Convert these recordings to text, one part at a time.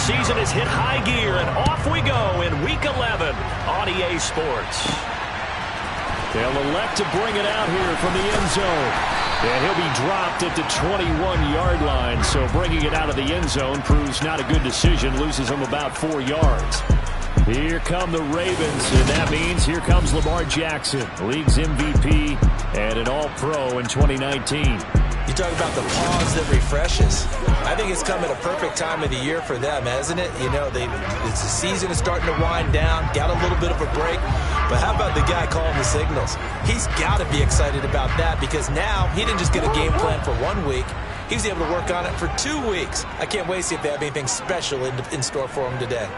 season has hit high gear, and off we go in Week 11 on EA Sports. They'll elect to bring it out here from the end zone. And he'll be dropped at the 21-yard line, so bringing it out of the end zone proves not a good decision, loses him about 4 yards. Here come the Ravens, and that means here comes Lamar Jackson, league's MVP and an All-Pro in 2019. You talk about the pause that refreshes. I think it's come at a perfect time of the year for them, hasn't it? You know, it's the season is starting to wind down, got a little bit of a break. But how about the guy calling the signals? He's got to be excited about that because now he didn't just get a game plan for 1 week. He was able to work on it for 2 weeks. I can't wait to see if they have anything special in store for him today.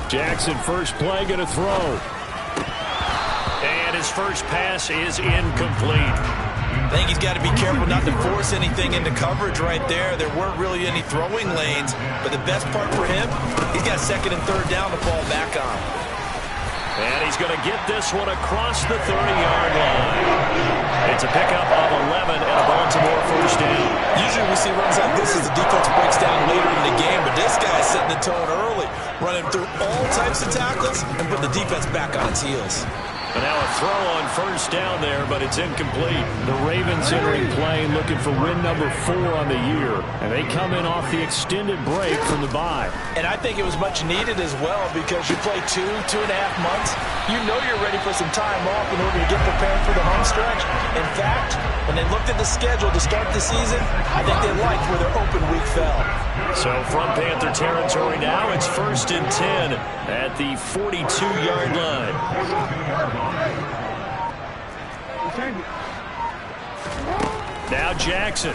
Jackson, first play, going to throw. And his first pass is incomplete. I think he's got to be careful not to force anything into coverage right there. There weren't really any throwing lanes, but the best part for him, he's got second and third down to fall back on. And he's going to get this one across the 30-yard line. It's a pickup of 11 and a Baltimore first down. Usually we see runs like this as the defense breaks down later in the game, but this guy's setting the tone early, running through all types of tackles and putting the defense back on its heels. And now a throw on first down there, but it's incomplete. The Ravens entering play looking for win number 4 on the year. And they come in off the extended break from the bye. And I think it was much needed as well because you play 2.5 months. You know you're ready for some time off in order to get prepared for the home stretch. In fact, when they looked at the schedule to start the season, I think they liked where their open week fell. So from Panther territory now, it's 1st and 10 at the 42-yard line. Now Jackson.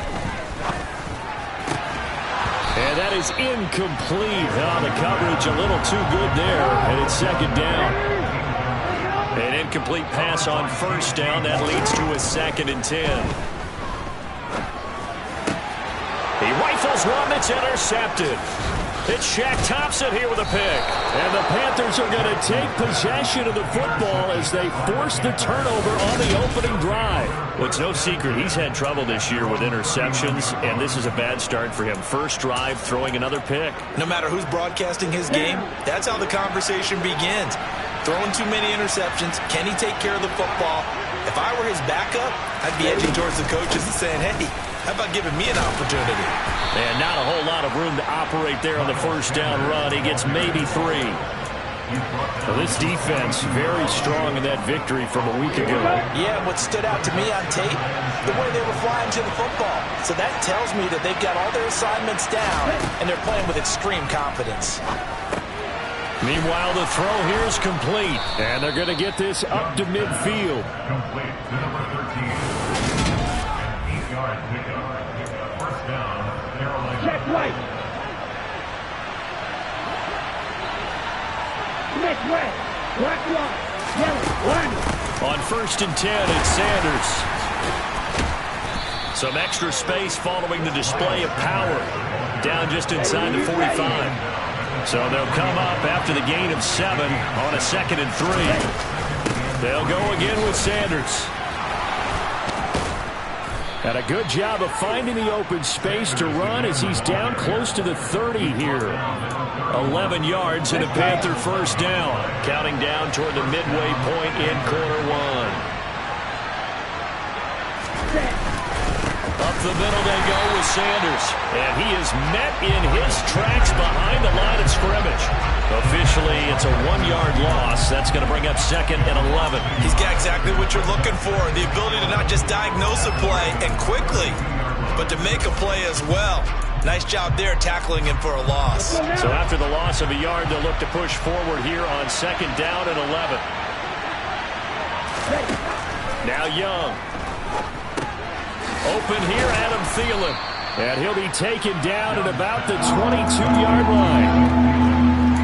And that is incomplete. The coverage a little too good there, and it's second down. An incomplete pass on first down. That leads to a 2nd and 10. He rifles one that's intercepted. It's Shaq Thompson here with a pick. And the Panthers are going to take possession of the football as they force the turnover on the opening drive. Well, it's no secret he's had trouble this year with interceptions, and this is a bad start for him. First drive, throwing another pick. No matter who's broadcasting his game, that's how the conversation begins. Throwing too many interceptions. Can he take care of the football? If I were his backup, I'd be edging towards the coaches and saying, hey, how about giving me an opportunity? And not a whole lot of room to operate there on the first down run. He gets maybe 3. Well, this defense very strong in that victory from a week ago. Yeah, what stood out to me on tape, the way they were flying to the football. So that tells me that they've got all their assignments down, and they're playing with extreme confidence. Meanwhile, the throw here is complete, and they're going to get this up to midfield. Complete to number 13. 8-yard pickup. First down, Carolina. Check right. Next way. Black one. Yellow. One. On 1st and 10, it's Sanders. Some extra space following the display of power. Down just inside the 45. So they'll come up after the gain of 7 on a 2nd and 3. They'll go again with Sanders. And a good job of finding the open space to run as he's down close to the 30 here. 11 yards and a Panther first down. Counting down toward the midway point in quarter 1. Up the middle they go with Sanders. And he is met in his tracks behind the line of scrimmage. Officially, it's a 1-yard loss. That's going to bring up 2nd and 11. He's got exactly what you're looking for. The ability to not just diagnose a play and quickly, but to make a play as well. Nice job there tackling him for a loss. So after the loss of a yard, they'll look to push forward here on 2nd down and 11. Now Young. Open here, Adam Thielen. And he'll be taken down at about the 22-yard line.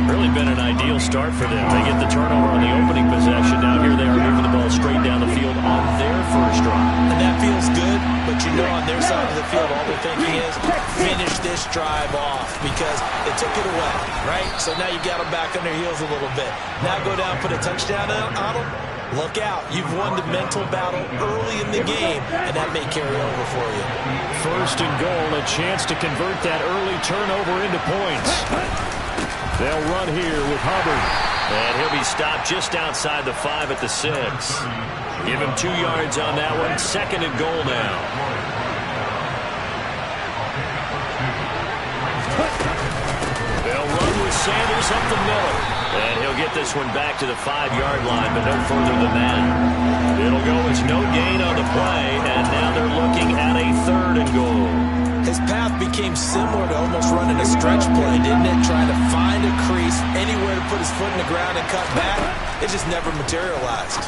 Really been an ideal start for them. They get the turnover on the opening possession. Now here they are moving the ball straight down the field on their first drive. And that feels good, but you know on their side of the field all they're thinking is finish this drive off because they took it away, right? So now you got them back on their heels a little bit. Now go down, put a touchdown on them. Look out. You've won the mental battle early in the game, and that may carry over for you. First and goal, a chance to convert that early turnover into points. They'll run here with Hubbard. And he'll be stopped just outside the 5 at the 6. Give him 2 yards on that one. Second and goal now. They'll run with Sanders up the middle. And he'll get this one back to the 5-yard line, but no further than that. It'll go as no gain on the play, and now they're looking at a 3rd and goal. His path became similar to almost running a stretch play, didn't it? Trying to find a crease, anywhere to put his foot in the ground and cut back. It just never materialized.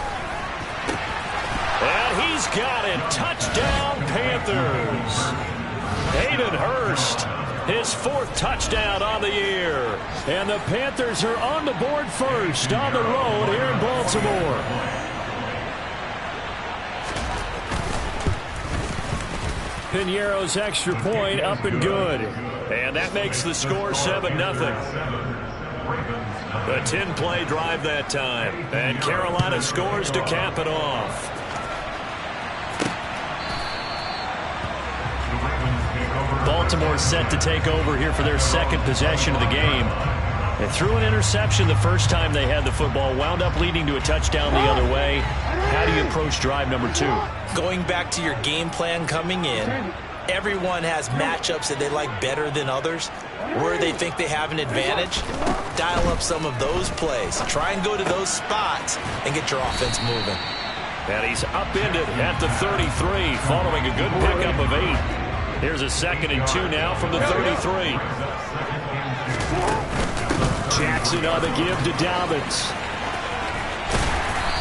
And he's got it. Touchdown, Panthers. Hayden Hurst, his 4th touchdown on the year. And the Panthers are on the board first on the road here in Baltimore. Piñeiro's extra point up and good. And that makes the score 7-0. A 10-play drive that time. And Carolina scores to cap it off. Baltimore set to take over here for their 2nd possession of the game. They threw an interception the first time they had the football, wound up leading to a touchdown the other way. How do you approach drive number 2? Going back to your game plan coming in, everyone has matchups that they like better than others. Where they think they have an advantage, dial up some of those plays. Try and go to those spots and get your offense moving. And he's upended at the 33, following a good pickup of 8. Here's a 2nd and 2 now from the 33. Jackson on the give to Dobbins.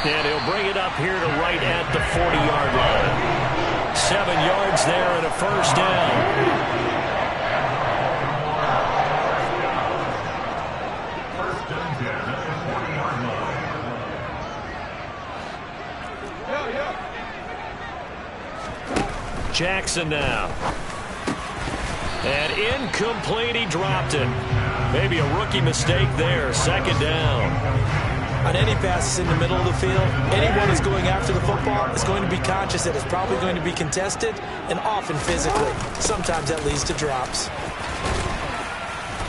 And he'll bring it up here to right at the 40-yard line. 7 yards there and a first down. Jackson now. And incomplete, he dropped it. Maybe a rookie mistake there. 2nd down. On any passes in the middle of the field, anyone who's going after the football is going to be conscious that it's probably going to be contested and often physically. Sometimes that leads to drops.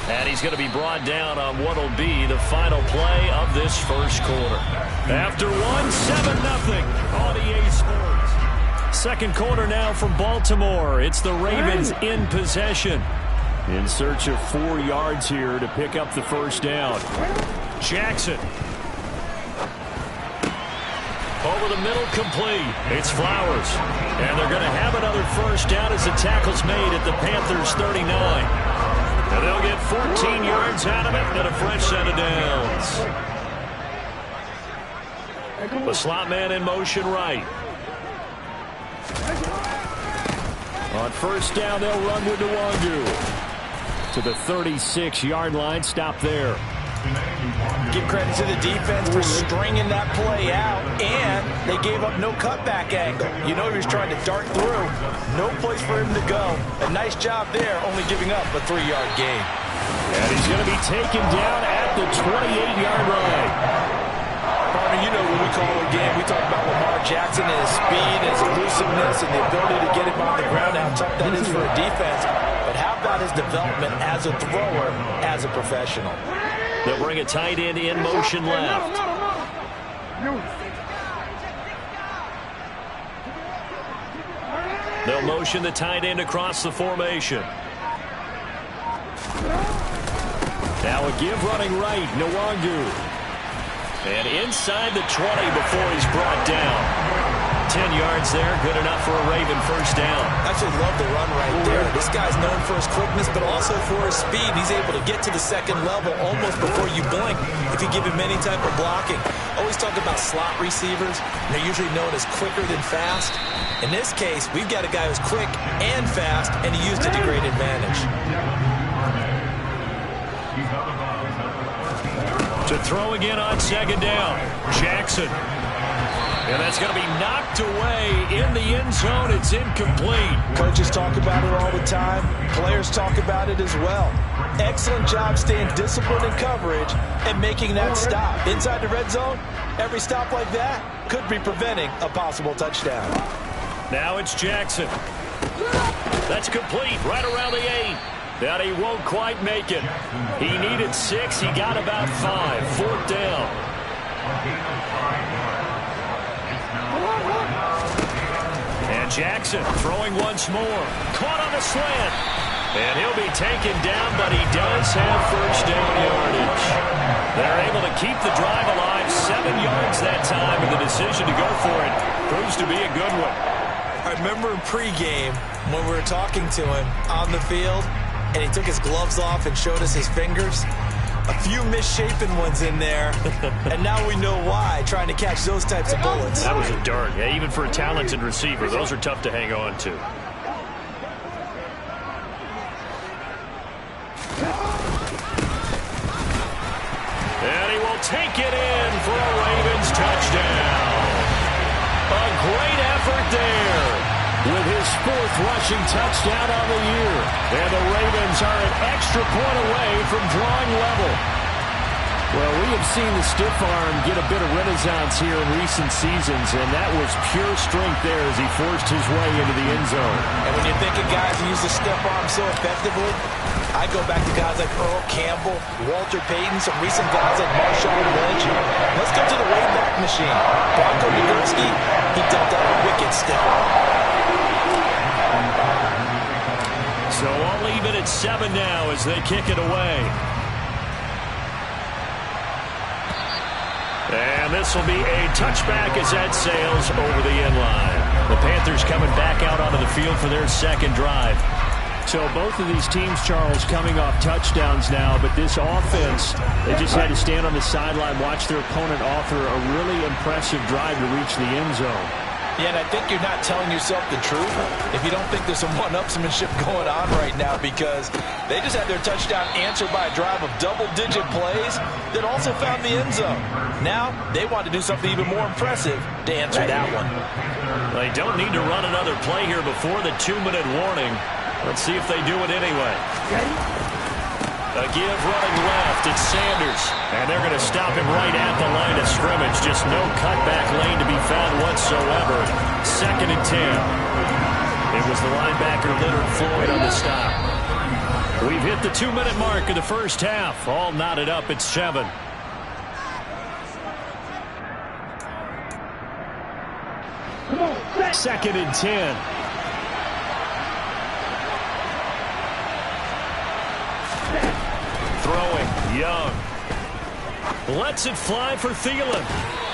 And he's going to be brought down on what will be the final play of this first quarter. After 7-0 on EA Sports. 2nd quarter now from Baltimore. It's the Ravens in possession. In search of 4 yards here to pick up the first down. Jackson. Over the middle, complete. It's Flowers. And they're going to have another first down as the tackle's made at the Panthers' 39. And they'll get 14 yards out of it and a fresh set of downs. The slot man in motion right. On first down, they'll run with Nwangu. To the 36-yard line. Stop there. Give credit to the defense for stringing that play out, and they gave up no cutback angle. You know he was trying to dart through. No place for him to go. A nice job there, only giving up a 3-yard gain. And he's going to be taken down at the 28-yard line. Partner, you know when we call a game, we talk about Lamar Jackson and his speed, his elusiveness, and the ability to get him on the ground, how tough that is for a defense. But how about his development as a thrower, as a professional? They'll bring a tight end in motion left. They'll motion the tight end across the formation. Now a give running right, Nwangu. And inside the 20 before he's brought down. 10 yards there, good enough for a Raven first down. I actually love the run right there. This guy's known for his quickness, but also for his speed. He's able to get to the 2nd level almost before you blink if you give him any type of blocking. Always talk about slot receivers. They're usually known as quicker than fast. In this case, we've got a guy who's quick and fast, and he used it to great advantage. To throw again on 2nd down. Jackson. And that's going to be knocked away in the end zone. It's incomplete. Coaches talk about it all the time. Players talk about it as well. Excellent job staying disciplined in coverage and making that stop. Inside the red zone, Every stop like that could be preventing a possible touchdown. Now it's Jackson. That's complete right around the 8. But he won't quite make it. He needed 6. He got about 5. 4th down. And Jackson throwing once more. Caught on the slant. And he'll be taken down, but he does have first down yardage. They're able to keep the drive alive. 7 yards that time, and the decision to go for it proves to be a good one. I remember in pregame when we were talking to him on the field, and he took his gloves off and showed us his fingers. A few misshapen ones in there, and now we know why, trying to catch those types of bullets. That was a dart. Yeah, even for a talented receiver, those are tough to hang on to. And he will take it in for a Ravens touchdown. A great effort there with his 4th rushing touchdown on the year. And the Ravens are an extra point away from drawing level. Well, we have seen the stiff arm get a bit of renaissance here in recent seasons, and that was pure strength there as he forced his way into the end zone. And when you're thinking guys who use the stiff arm so effectively, I go back to guys like Earl Campbell, Walter Payton, some recent guys like Marshawn Lynch. Let's go to the Wayback Machine. Bronco Nagurski, he dealt out a wicked stiff arm. So I'll leave it at 7 now as they kick it away. And this will be a touchback as that sails over the end line. The Panthers coming back out onto the field for their 2nd drive. So both of these teams, Charles, coming off touchdowns now, but this offense, they just had to stand on the sideline, watch their opponent offer a really impressive drive to reach the end zone. Yeah, and I think you're not telling yourself the truth if you don't think there's some one-upsmanship going on right now, because they just had their touchdown answered by a drive of double-digit plays that also found the end zone. Now they want to do something even more impressive to answer that one. They don't need to run another play here before the 2-minute warning. Let's see if they do it anyway. A give running left. It's Sanders. And they're going to stop him right at the line of scrimmage. Just no cutback lane to be found whatsoever. 2nd and 10. It was the linebacker Leonard Floyd on the stop. We've hit the 2-minute mark of the first half. All knotted up at 7. Come on, 2nd and 10. Throwing, Young. Lets it fly for Thielen.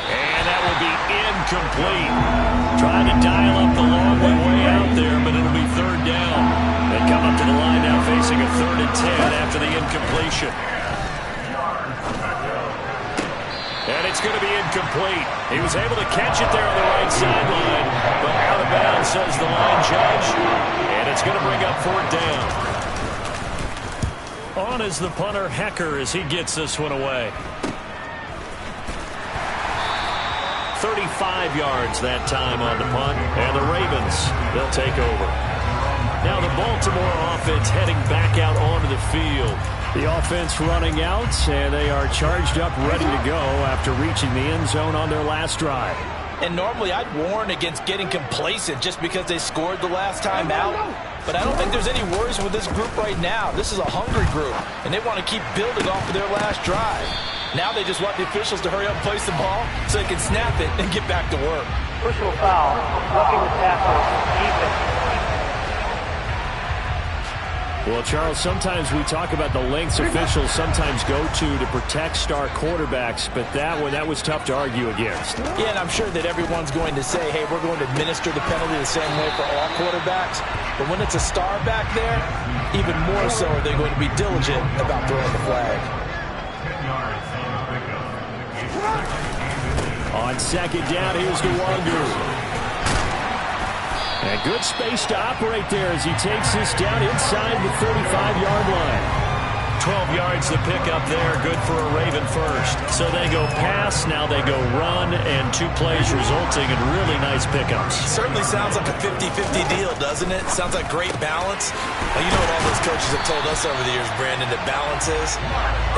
And that will be incomplete. Trying to dial up the long way out there, but it'll be 3rd down. They come up to the line now facing a 3rd and 10 after the incompletion. And it's going to be incomplete. He was able to catch it there on the right sideline, but out of bounds, says the line judge. And it's going to bring up 4th down. On is the punter, Hecker, as he gets this one away. 35 yards that time on the punt. And the Ravens, they'll take over. Now the Baltimore offense heading back out onto the field. The offense running out, and they are charged up, ready to go after reaching the end zone on their last drive. And normally I'd warn against getting complacent just because they scored the last time out. But I don't think there's any worries with this group right now. This is a hungry group, and they want to keep building off of their last drive. Now they just want the officials to hurry up and place the ball so they can snap it and get back to work. Personal foul, blocking the tackle, defense. Well, Charles, sometimes we talk about the lengths officials sometimes go to protect star quarterbacks, but that was tough to argue against. Yeah, and I'm sure that everyone's going to say, hey, we're going to administer the penalty the same way for all quarterbacks. But when it's a star back there, even more so are they going to be diligent about throwing the flag. 10 yards on the pickup. On 2nd down, here's the Wanderers. And good space to operate there as he takes this down inside the 35-yard line. 12 yards to pick up there. Good for a Raven first. So they go pass, now they go run, and 2 plays resulting in really nice pickups. Certainly sounds like a 50-50 deal, doesn't it? Sounds like great balance. Well, you know what all those coaches have told us over the years, Brandon, that balance is?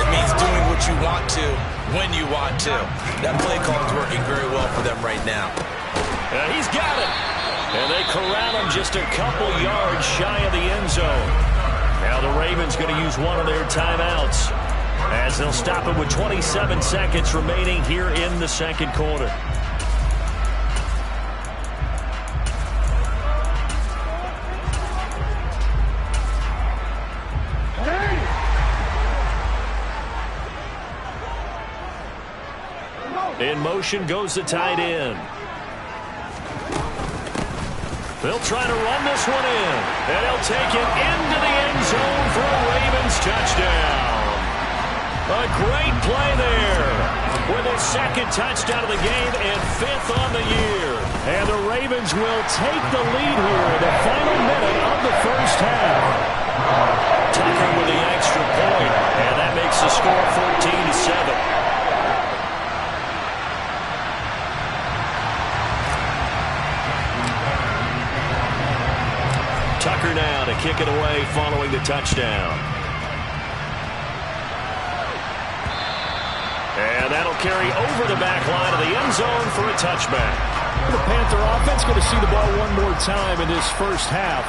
It means doing what you want to when you want to. That play call is working very well for them right now. He's got it. And they corral him just a couple yards shy of the end zone. Now the Ravens going to use one of their timeouts as they'll stop it with 27 seconds remaining here in the second quarter. In motion goes the tight end. They'll try to run this one in, and he'll take it into the end zone for a Ravens touchdown. A great play there with his second touchdown of the game and 5th on the year. And the Ravens will take the lead here in the final minute of the first half. Tucker with the extra point, and that makes the score 14-7. Tucker now to kick it away following the touchdown. And that'll carry over the back line of the end zone for a touchback. The Panther offense going to see the ball one more time in this first half.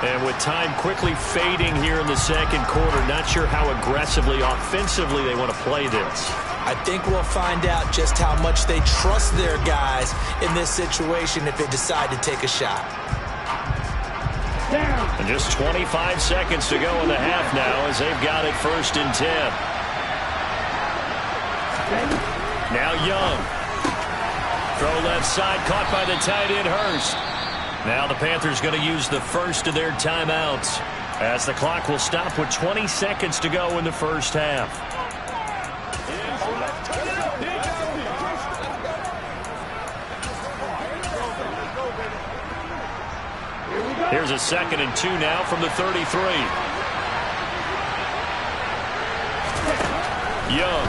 And with time quickly fading here in the second quarter, not sure how aggressively, offensively they want to play this. I think we'll find out just how much they trust their guys in this situation if they decide to take a shot. And just 25 seconds to go in the half now as they've got it 1st and 10. Now Young. Throw left side, caught by the tight end Hurst. Now the Panthers going to use the first of their timeouts as the clock will stop with 20 seconds to go in the first half. Here's a 2nd and 2 now from the 33. Young.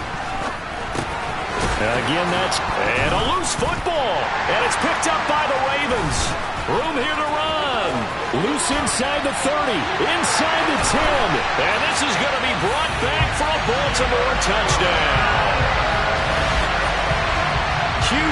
Again, and a loose football. And it's picked up by the Ravens. Room here to run. Loose inside the 30. Inside the 10. And this is going to be brought back for a Baltimore touchdown.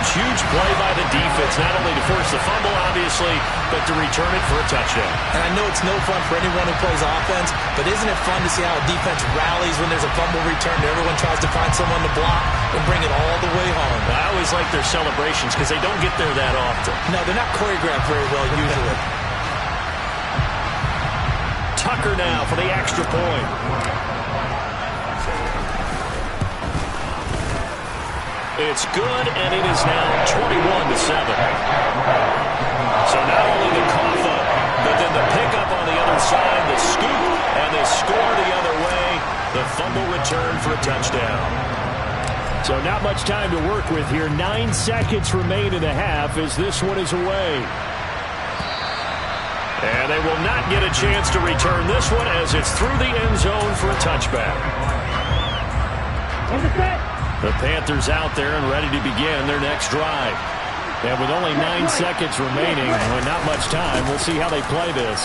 Huge play by the defense, not only to force the fumble, obviously, but to return it for a touchdown. And I know it's no fun for anyone who plays offense, but isn't it fun to see how a defense rallies when there's a fumble return and everyone tries to find someone to block and bring it all the way home? I always like their celebrations because they don't get there that often. No, they're not choreographed very well usually. Tucker now for the extra point. It's good, and it is now 21-7. So not only the cough up, but then the pickup on the other side, the scoop, and the score the other way. The fumble return for a touchdown. So not much time to work with here. 9 seconds remain in the half as this one is away. And they will not get a chance to return this one as it's through the end zone for a touchback. The Panthers out there and ready to begin their next drive. And with only 9 seconds remaining, and not much time, we'll see how they play this.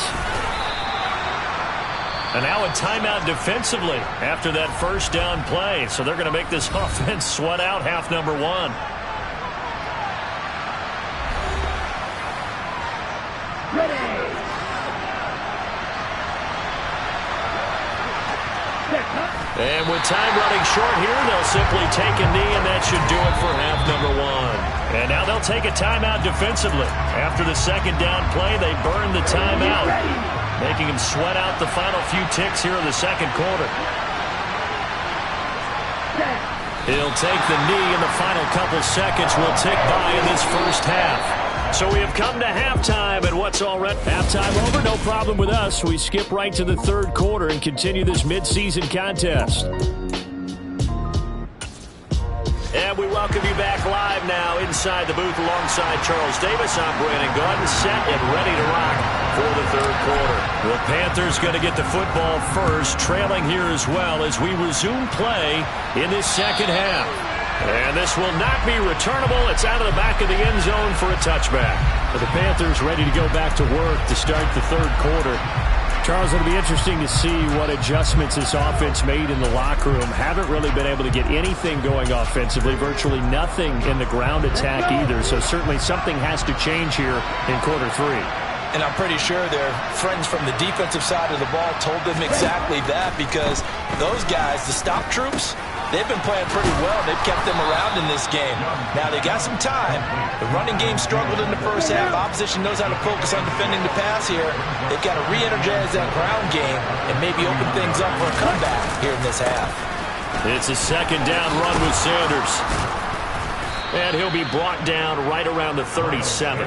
And now a timeout defensively after that first down play. So they're going to make this offense sweat out half number 1. And with time running short here, they'll simply take a knee, and that should do it for half number 1. And now they'll take a timeout defensively. After the second down play, they burn the timeout, making them sweat out the final few ticks here in the second quarter. He'll take the knee, and the final couple seconds will tick by in this first half. So we have come to halftime, and what's already halftime over? No problem with us. We skip right to the third quarter and continue this midseason contest. And we welcome you back live now inside the booth alongside Charles Davis. I'm Brandon Gordon, set and ready to rock for the third quarter. The Panthers going to get the football first, trailing here as well as we resume play in this second half. And this will not be returnable. It's out of the back of the end zone for a touchback. The Panthers ready to go back to work to start the third quarter. Charles, it'll be interesting to see what adjustments this offense made in the locker room. Haven't really been able to get anything going offensively, virtually nothing in the ground attack either. So certainly something has to change here in quarter three. And I'm pretty sure their friends from the defensive side of the ball told them exactly that, because those guys, the stop troops, they've been playing pretty well. They've kept them around in this game. Now, they got some time. The running game struggled in the first half. Opposition knows how to focus on defending the pass here. They've got to re-energize that ground game and maybe open things up for a comeback here in this half. It's a second down run with Sanders. And he'll be brought down right around the 37.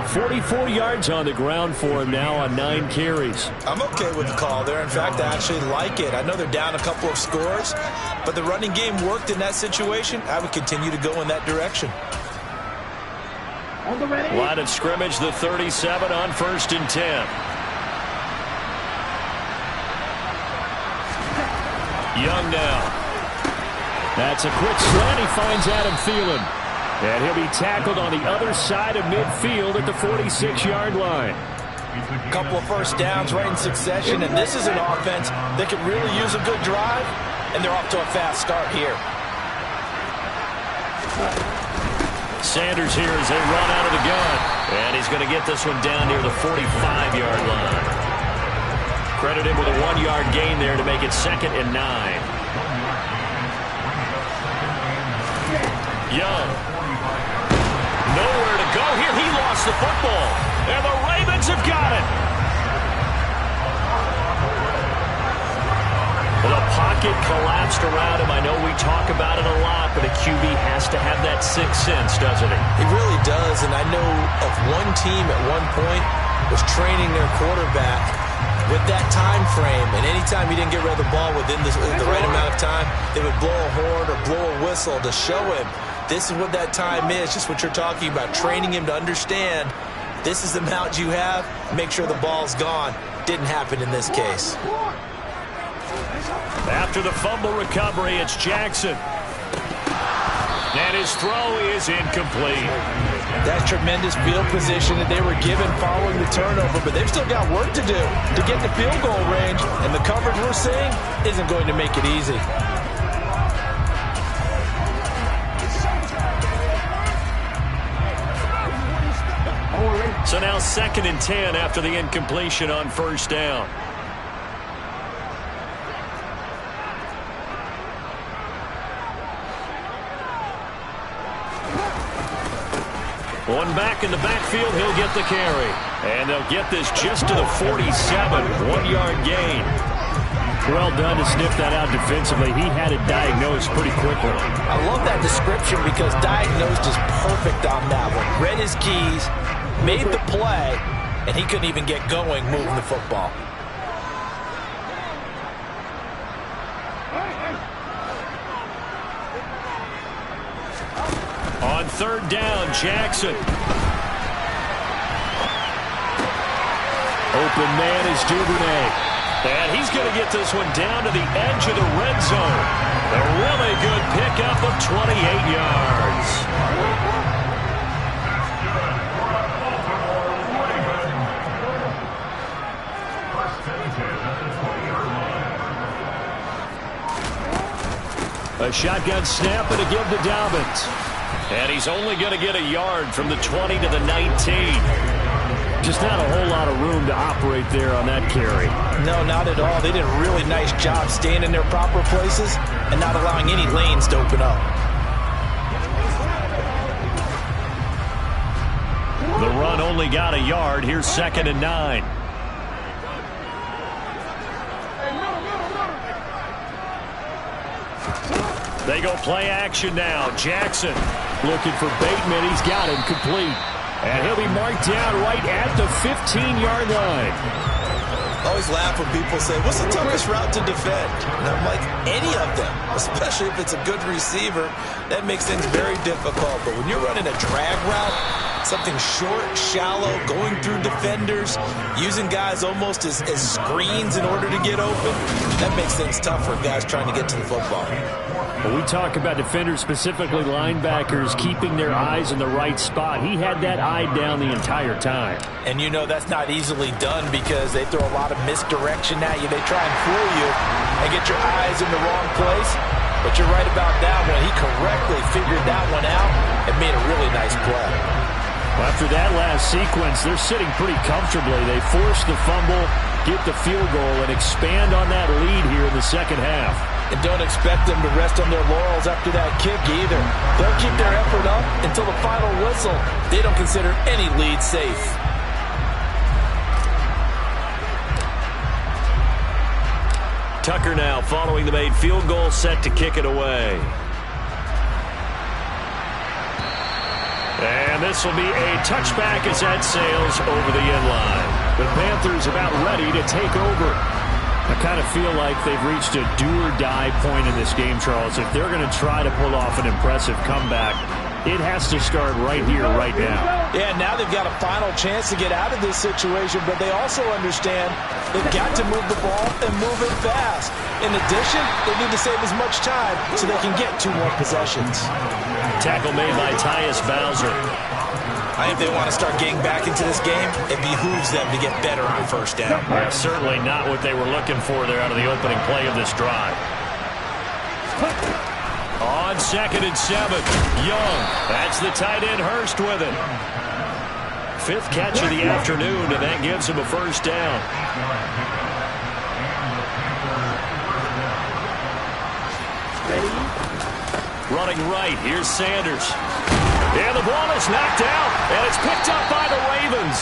44 yards on the ground for him now on 9 carries. I'm okay with the call there. In fact, I actually like it. I know they're down a couple of scores, but the running game worked in that situation. I would continue to go in that direction. Line of scrimmage, the 37 on 1st and 10. Young now. That's a quick slant. He finds Adam Thielen. And he'll be tackled on the other side of midfield at the 46-yard line. A couple of first downs right in succession, and this is an offense that could really use a good drive, and they're off to a fast start here. Sanders here as they run out of the gun. And he's going to get this one down near the 45-yard line. Credit him with a 1-yard gain there to make it 2nd and 9. Young. Nowhere to go here. He lost the football. And the Ravens have got it. Well, the pocket collapsed around him. I know we talk about it a lot, but a QB has to have that sixth sense, doesn't he? He really does, and I know of one team at one point was training their quarterback with that time frame, and anytime he didn't get rid of the ball within the right amount of time, they would blow a horn or blow a whistle to show him this is what that time is, just what you're talking about, training him to understand this is the amount you have, make sure the ball's gone. Didn't happen in this case. After the fumble recovery, it's Jackson. And his throw is incomplete. That tremendous field position that they were given following the turnover, but they've still got work to do to get the field goal range, and the coverage we're seeing isn't going to make it easy. So now 2nd and 10 after the incompletion on 1st down. One back in the backfield, he'll get the carry. And they'll get this just to the 47, 1-yard gain. Well done to sniff that out defensively. He had it diagnosed pretty quickly. I love that description because diagnosed is perfect on that one. Read his keys, made the play, and he couldn't even get going moving the football. On 3rd down, Jackson. Open man is Duvernay. And he's going to get this one down to the edge of the red zone. A really good pickup of 28 yards. A shotgun snap and a give to Dobbins. And he's only going to get a yard from the 20 to the 19. Just not a whole lot of room to operate there on that carry. No, not at all. They did a really nice job staying in their proper places and not allowing any lanes to open up. The run only got a yard. Here's 2nd and 9. They go play action now. Jackson looking for Bateman. He's got him complete. And he'll be marked down right at the 15-yard line. I always laugh when people say, what's the toughest route to defend? And I'm like, any of them, especially if it's a good receiver. That makes things very difficult. But when you're running a drag route, something short, shallow, going through defenders, using guys almost as screens in order to get open, that makes things tough for guys trying to get to the football. When we talk about defenders, specifically linebackers, keeping their eyes in the right spot, he had that eye down the entire time. And you know that's not easily done because they throw a lot of misdirection at you. They try and fool you and get your eyes in the wrong place. But you're right about that one. He correctly figured that one out and made a really nice play. Well, after that last sequence, they're sitting pretty comfortably. They force the fumble, get the field goal, and expand on that lead here in the second half. And don't expect them to rest on their laurels after that kick either. They'll keep their effort up until the final whistle. They don't consider any lead safe. Tucker now following the made field goal, set to kick it away. And this will be a touchback as that sails over the end line. The Panthers about ready to take over. I kind of feel like they've reached a do-or-die point in this game, Charles. If they're going to try to pull off an impressive comeback, it has to start right here, right now. Yeah, now they've got a final chance to get out of this situation, but they also understand they've got to move the ball and move it fast. In addition, they need to save as much time so they can get 2 more possessions. Tackle made by Tyus Bowser. I think if they want to start getting back into this game, it behooves them to get better on first down. Yeah, certainly not what they were looking for there out of the opening play of this drive. On 2nd and 7, Young. That's the tight end Hurst with it. 5th catch of the afternoon, and that gives him a first down. Running right, here's Sanders. And the ball is knocked out, and it's picked up by the Ravens.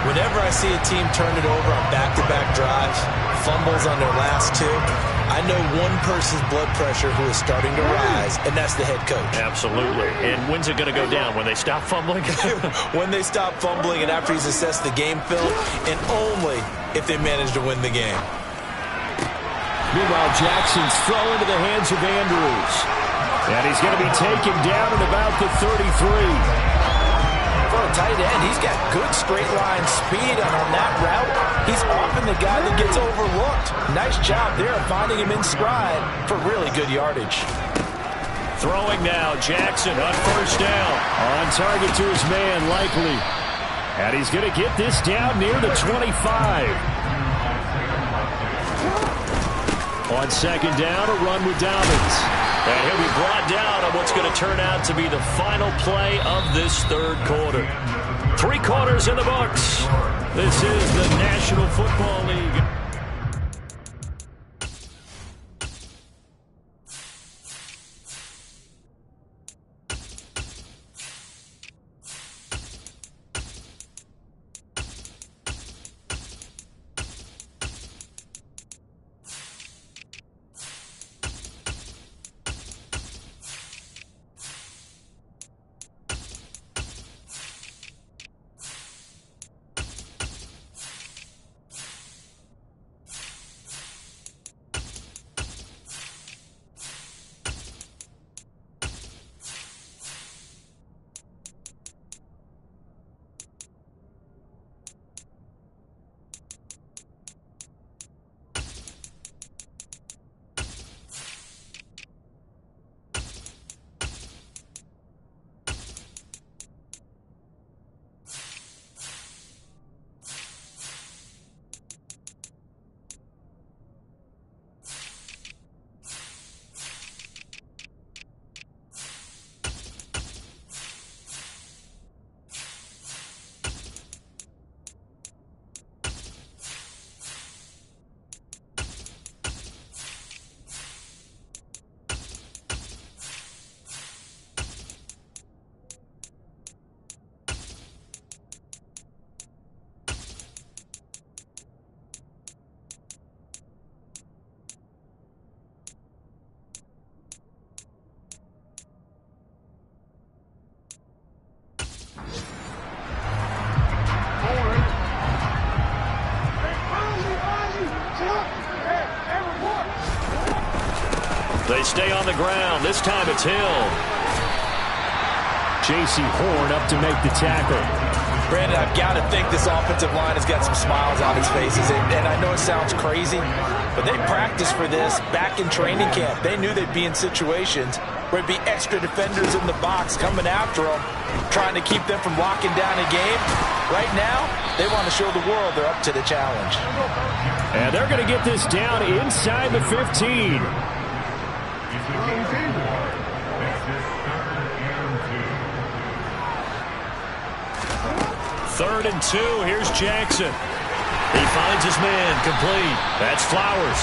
Whenever I see a team turn it over on back-to-back drives, fumbles on their last 2, I know one person's blood pressure who is starting to rise, and that's the head coach. Absolutely. And when's it going to go down? When they stop fumbling? When they stop fumbling and after he's assessed the game film, and only if they manage to win the game. Meanwhile, Jackson's throw into the hands of Andrews. And he's going to be taken down at about the 33. For a tight end, he's got good straight line speed, and on that route, he's often the guy that gets overlooked. Nice job there of finding him in stride for really good yardage. Throwing now, Jackson on first down. On target to his man, Likely. And he's going to get this down near the 25. On 2nd down, a run with Dobbins. And he'll be brought down on what's going to turn out to be the final play of this 3rd quarter. 3 quarters in the books. This is the National Football League. stay on the ground. This time it's Hill. J.C. Horn up to make the tackle. Brandon, I've got to think this offensive line has got some smiles on its faces. And I know it sounds crazy, but they practiced for this back in training camp. They knew they'd be in situations where it'd be extra defenders in the box coming after them, trying to keep them from locking down a game. Right now, they want to show the world they're up to the challenge. And they're going to get this down inside the 15. Third and 2. Here's Jackson. He finds his man complete. That's Flowers.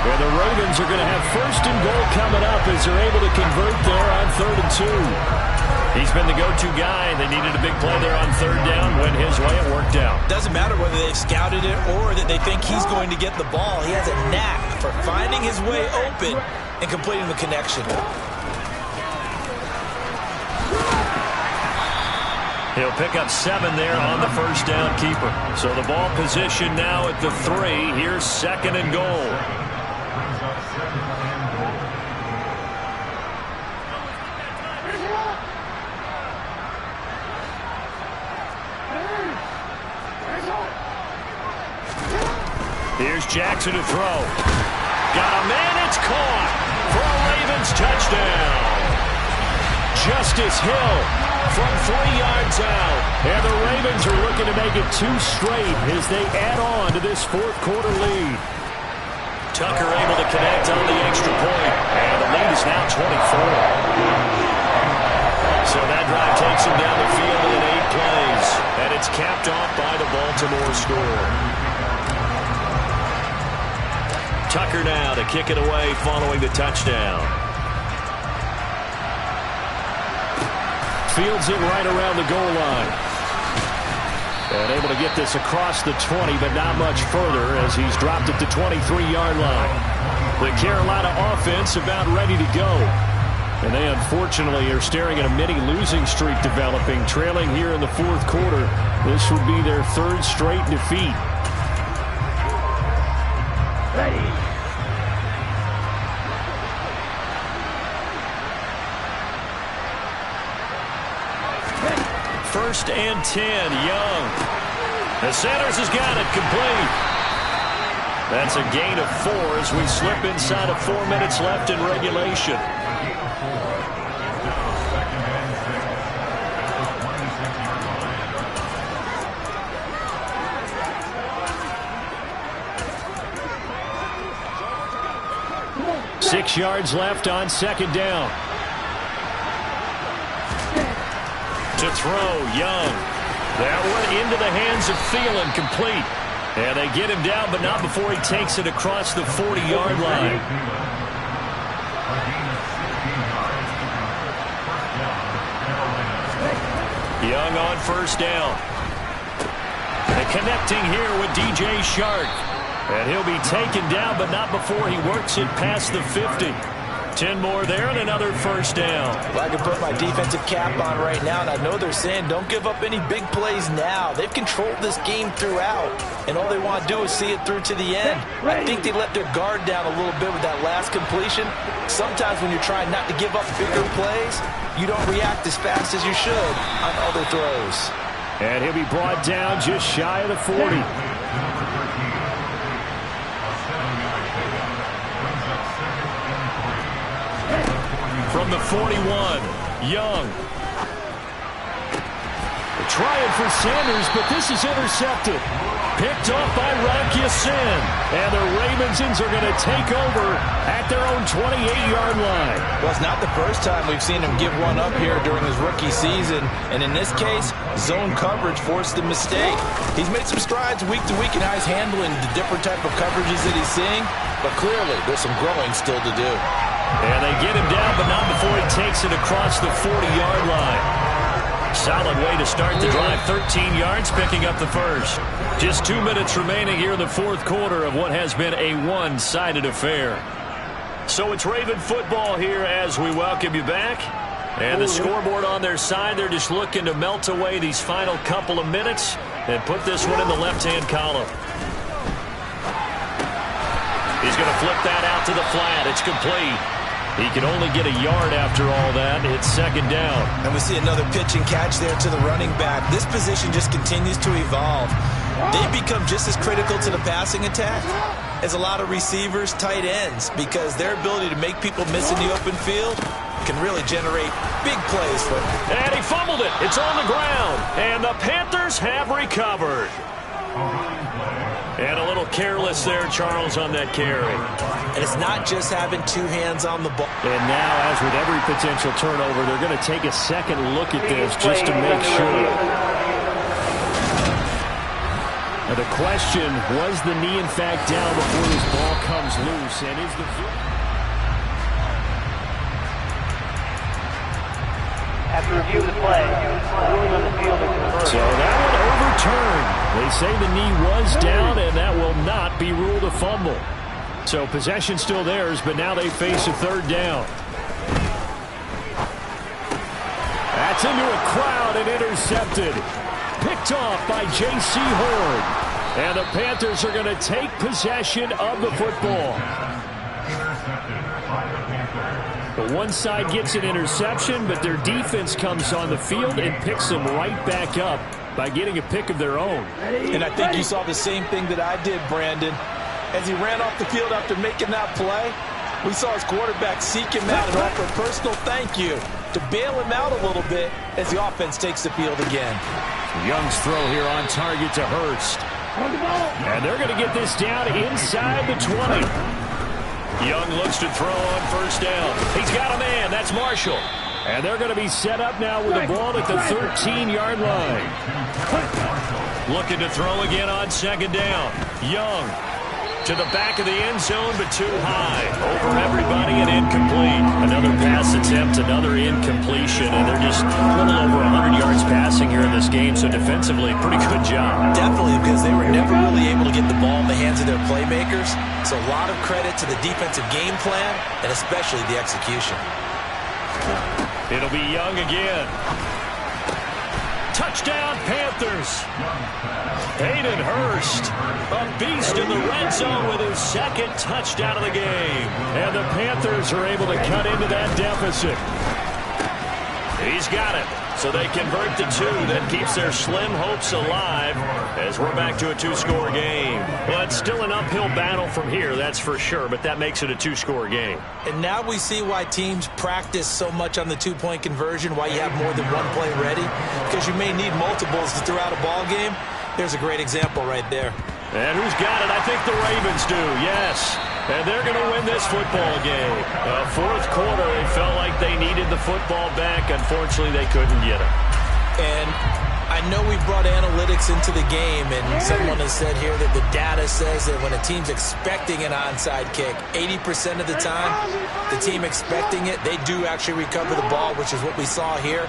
And the Ravens are going to have first and goal coming up as they're able to convert there on 3rd and 2. He's been the go-to guy. They needed a big play there on 3rd down. Went his way. It worked out. Doesn't matter whether they've scouted it or that they think he's going to get the ball. He has a knack for finding his way open and completing the connection. He'll pick up 7 there on the first down keeper. So the ball position now at the 3. Here's 2nd and goal. Here's Jackson to throw. Got a man, it's caught for a Ravens touchdown. Justice Hill from 3 yards out. And the Ravens are looking to make it 2 straight as they add on to this 4th quarter lead. Tucker able to connect on the extra point. And the lead is now 24. So that drive takes him down the field in 8 plays. And it's capped off by the Baltimore score. Tucker now to kick it away following the touchdown. Fields it right around the goal line. And able to get this across the 20, but not much further as he's dropped it to 23-yard line. The Carolina offense about ready to go. And they unfortunately are staring at a mini losing streak developing, trailing here in the 4th quarter. This would be their 3rd straight defeat. Ready. First and 10, Young. The Sanders has got it complete. That's a gain of 4 as we slip inside of 4 minutes left in regulation. Six yards left on 2nd down. To throw, Young. That one into the hands of Thielen, complete. And they get him down, but not before he takes it across the 40-yard line. Young on first down. And connecting here with DJ Shark. And he'll be taken down, but not before he works it past the 50. 10 more there and another first down. Well, I can put my defensive cap on right now, and I know they're saying don't give up any big plays now. They've controlled this game throughout, and all they want to do is see it through to the end. I think they let their guard down a little bit with that last completion. Sometimes when you're trying not to give up bigger plays, you don't react as fast as you should on other throws. And he'll be brought down just shy of the 40. From the 41, Young. Trying for Sanders, but this is intercepted. Picked off by Rocky Sin. And the Ravensons are going to take over at their own 28-yard line. Well, it's not the first time we've seen him give one up here during his rookie season. And in this case, zone coverage forced the mistake. He's made some strides week to week in how he's handling the different type of coverages that he's seeing. But clearly, there's some growing still to do. And they get him down, but not before he takes it across the 40-yard line. Solid way to start the drive. 13 yards, picking up the first. Just 2 minutes remaining here in the 4th quarter of what has been a one-sided affair. So it's Raven football here as we welcome you back. And the scoreboard on their side, they're just looking to melt away these final couple of minutes and put this one in the left-hand column. He's going to flip that out to the flat. It's complete. He can only get a yard after all that. It's second down. And we see another pitch and catch there to the running back. This position just continues to evolve. They become just as critical to the passing attack as a lot of receivers, tight ends, because their ability to make people miss in the open field can really generate big plays for them. And he fumbled it. It's on the ground. And the Panthers have recovered. And a little careless there, Charles, on that carry. And it's not just having two hands on the ball. And now, as with every potential turnover, they're going to take a second look at this just to make sure. Now the question, was the knee in fact down before this ball comes loose? And is the... After review of the play, ruling on the field is reversed. So that one overturned. They say the knee was down, and that will not be ruled a fumble. So possession still theirs, but now they face a third down. That's into a crowd and intercepted. Picked off by J.C. Horn. And the Panthers are going to take possession of the football. The one side gets an interception, but their defense comes on the field and picks them right back up by getting a pick of their own. And I think you saw the same thing that I did, Brandon. As he ran off the field after making that play, we saw his quarterback seek him out and offer a personal thank you to bail him out a little bit as the offense takes the field again. Young's throw here on target to Hurst. And they're going to get this down inside the 20. Young looks to throw on first down. He's got a man. That's Marshall. And they're going to be set up now with the ball at the 13-yard line. Looking to throw again on second down. Young to the back of the end zone, but too high. Over everybody and incomplete. Another pass attempt, another incompletion, and they're just a little over 100 yards passing here in this game, so defensively, pretty good job. Definitely, because they were never really able to get the ball in the hands of their playmakers, so a lot of credit to the defensive game plan, and especially the execution. It'll be Young again. Touchdown, Panthers. Hayden Hurst, a beast in the red zone with his second touchdown of the game. And the Panthers are able to cut into that deficit. He's got it. So they convert the two. That keeps their slim hopes alive as we're back to a two-score game. Well, it's still an uphill battle from here, that's for sure, but that makes it a two-score game. And now we see why teams practice so much on the two-point conversion, why you have more than one play ready, because you may need multiples throughout a ball game. There's a great example right there. And who's got it? I think the Ravens do, yes. And they're going to win this football game. Fourth quarter, they felt like they needed the football back. Unfortunately, they couldn't get it. And I know we brought analytics into the game, and someone has said here that the data says that when a team's expecting an onside kick, 80% of the time, the team expecting it, they do actually recover the ball, which is what we saw here.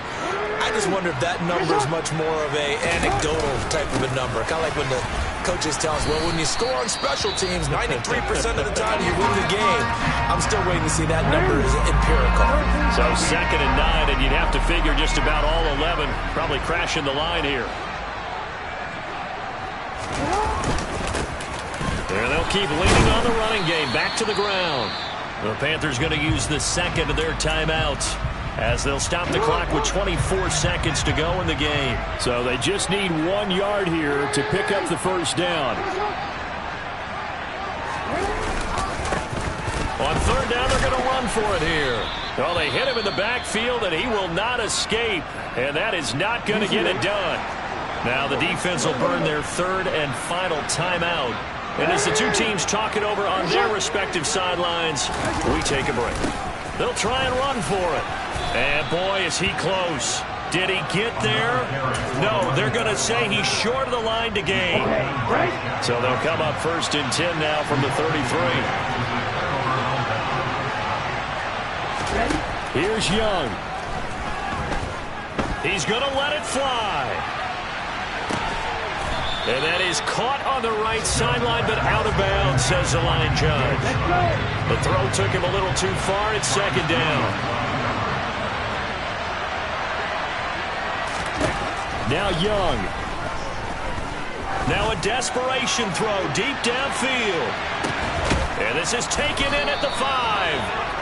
I just wonder if that number is much more of a anecdotal type of a number. Kind of like when the coaches tell us, well, when you score on special teams, 93% of the time you win the game. I'm still waiting to see that number is empirical. So 2nd and 9, and you'd have to figure just about all 11 probably crashing the line here. There they'll keep leaning on the running game. Back to the ground. The Panthers going to use the second of their timeouts, as they'll stop the clock with 24 seconds to go in the game. So they just need 1 yard here to pick up the first down. On third down, they're going to run for it here. Well, they hit him in the backfield, and he will not escape. And that is not going to get it done. Now the defense will burn their third and final timeout. And as the two teams talk it over on their respective sidelines, we take a break. They'll try and run for it. And boy, is he close. Did he get there? No, they're going to say he's short of the line to gain. So they'll come up 1st and 10 now from the 33. Here's Young. He's going to let it fly. And that is caught on the right sideline, but out of bounds, says the line judge. The throw took him a little too far. It's 2nd down. Now Young. Now a desperation throw deep downfield. And this is taken in at the 5.